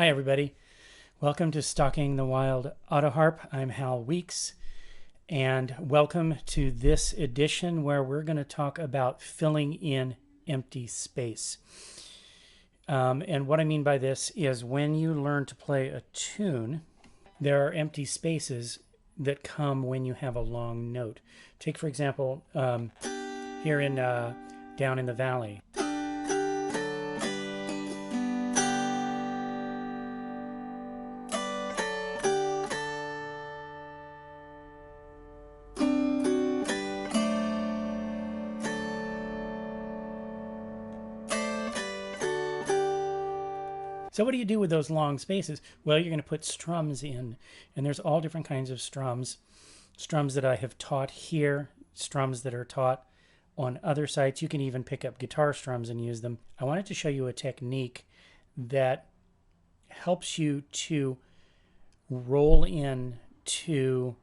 Hi everybody, welcome to Stalking the Wild Autoharp. I'm Hal Weeks, and welcome to this edition where we're going to talk about filling in empty space. And what I mean by this is when you learn to play a tune, there are empty spaces that come when you have a long note. Take for example, here in down in the valley. So what do you do with those long spaces? Well, you're going to put strums in, and there's all different kinds of strums. Strums that I have taught here, strums that are taught on other sites. You can even pick up guitar strums and use them. I wanted to show you a technique that helps you to roll in to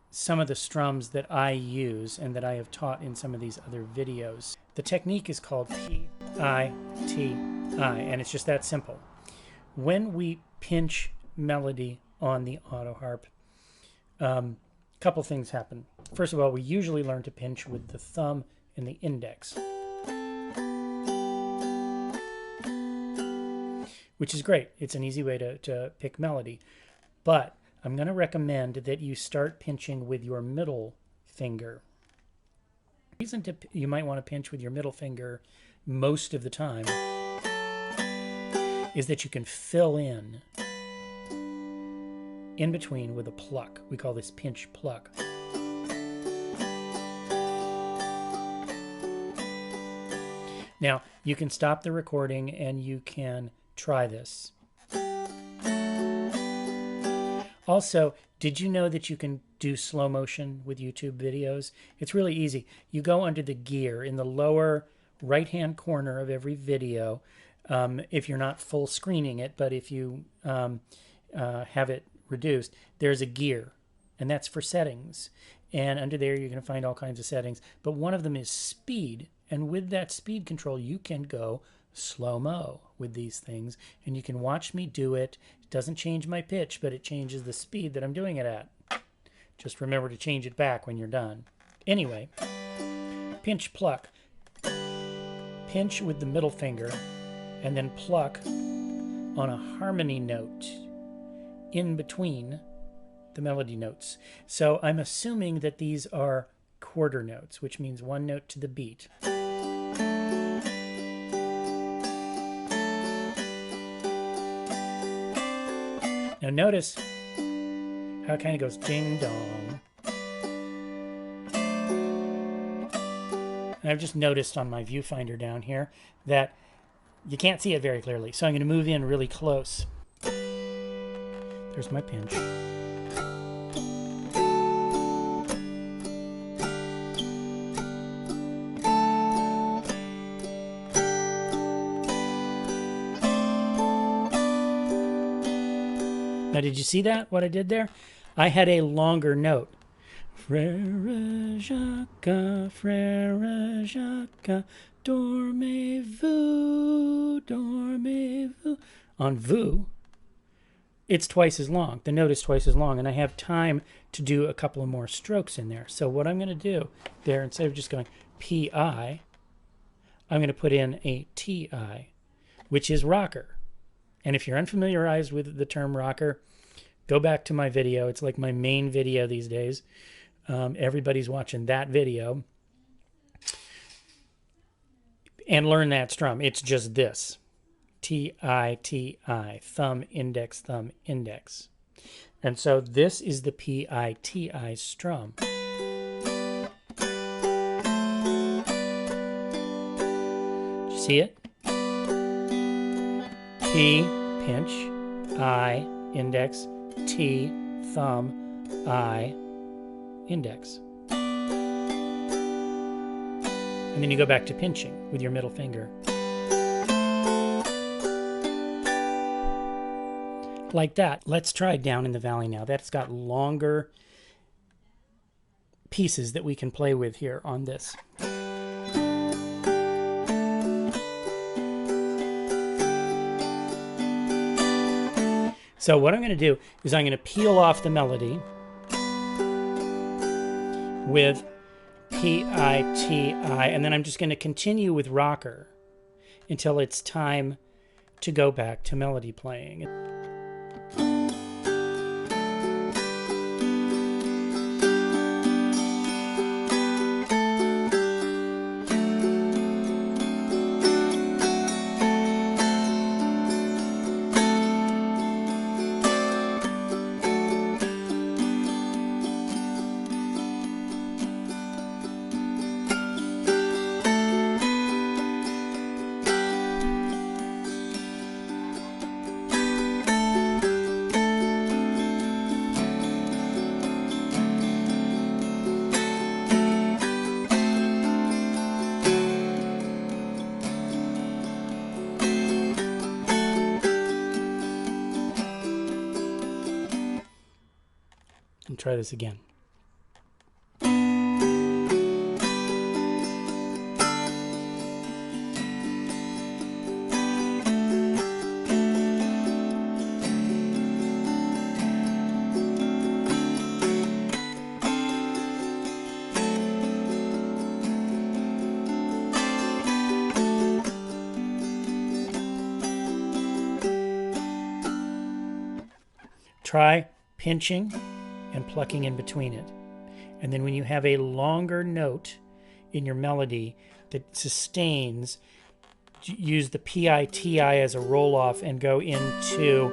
some of the strums that I use and that I have taught in some of these other videos. The technique is called P-I-T-I, and it's just that simple. When we pinch melody on the Autoharp, couple things happen. First of all, we usually learn to pinch with the thumb and the index, which is great. It's an easy way to pick melody. But I'm going to recommend that you start pinching with your middle finger. The reason you might want to pinch with your middle finger most of the time is that you can fill in between with a pluck. We call this pinch pluck. Now, you can stop the recording and you can try this. Also, did you know that you can do slow motion with YouTube videos? It's really easy. You go under the gear in the lower right-hand corner of every video, if you're not full screening it, but if you have it reduced, there's a gear, and that's for settings. And under there, you're going to find all kinds of settings. But one of them is speed, and with that speed control, you can go slow-mo with these things, and you can watch me do it. It doesn't change my pitch, but it changes the speed that I'm doing it at. Just remember to change it back when you're done. Anyway, pinch pluck. Pinch with the middle finger and then pluck on a harmony note in between the melody notes. So I'm assuming that these are quarter notes, which means one note to the beat. Now notice how it kind of goes ding dong. And I've just noticed on my viewfinder down here that you can't see it very clearly. So I'm going to move in really close. There's my pinch. Now, did you see that, what I did there? I had a longer note. Frère Jacques, dormez-vous, dormez-vous. On vous, it's twice as long. The note is twice as long, and I have time to do a couple of more strokes in there. So what I'm going to do there, instead of just going P-I, I'm going to put in a T-I, which is rocker. And if you're unfamiliarized with the term rocker, go back to my video. It's like my main video these days. Everybody's watching that video. And learn that strum. It's just this. T-I-T-I. Thumb, index, thumb, index. And so this is the P-I-T-I strum. Do you see it? P, pinch, I, index, T, thumb, I, index. And then you go back to pinching with your middle finger. Like that. Let's try Down in the Valley now. That's got longer pieces that we can play with here on this. So what I'm going to do is I'm going to peel off the melody with P-I-T-I, and then I'm just going to continue with rocker until it's time to go back to melody playing. And try this again. Try pinching and plucking in between it. And then when you have a longer note in your melody that sustains, use the P-I-T-I as a roll-off and go into,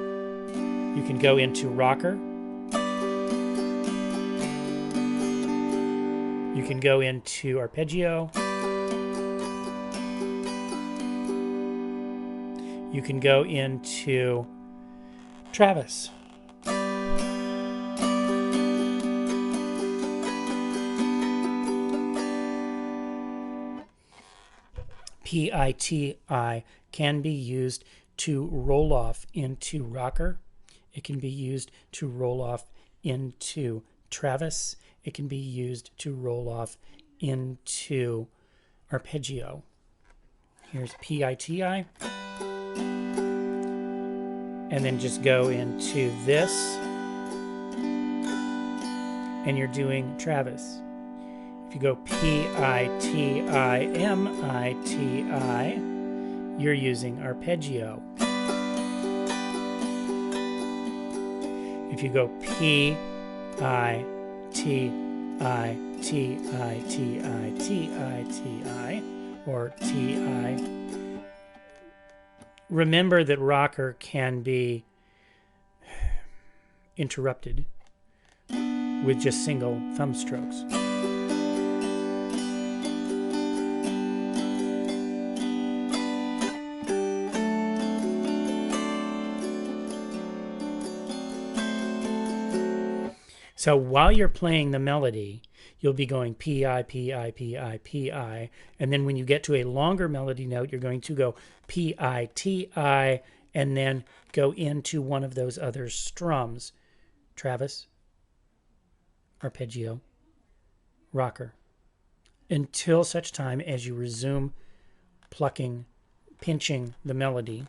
you can go into rocker. You can go into arpeggio. You can go into Travis. P-I-T-I can be used to roll off into rocker. It can be used to roll off into Travis. It can be used to roll off into arpeggio. Here's P-I-T-I. And then just go into this. And you're doing Travis. If you go P-I-T-I-M-I-T-I, you're using arpeggio. If you go P-I-T-I-T-I-T-I-T-I-T-I, or T-I, remember that rocker can be interrupted with just single thumb strokes. So while you're playing the melody, you'll be going P-I, P-I, P-I, P-I, and then when you get to a longer melody note, you're going to go P-I-T-I, and then go into one of those other strums. Travis, arpeggio, rocker, until such time as you resume plucking, pinching the melody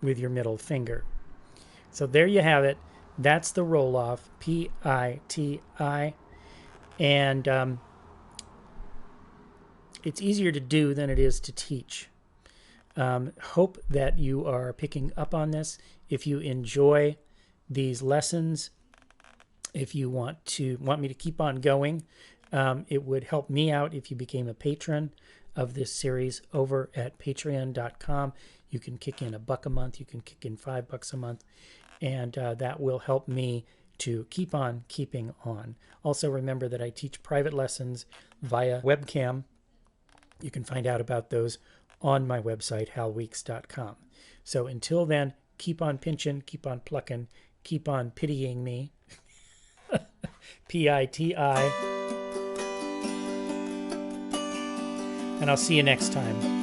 with your middle finger. So there you have it. That's the roll-off, P-I-T-I, and it's easier to do than it is to teach. Hope that you are picking up on this. If you enjoy these lessons, if you want me to keep on going, it would help me out if you became a patron of this series over at patreon.com. You can kick in $1 a month, you can kick in $5 a month, and that will help me to keep on keeping on. Also remember that I teach private lessons via webcam. You can find out about those on my website, halweeks.com. So until then, keep on pinching, keep on plucking, keep on pitying me. P-I-T-I. And I'll see you next time.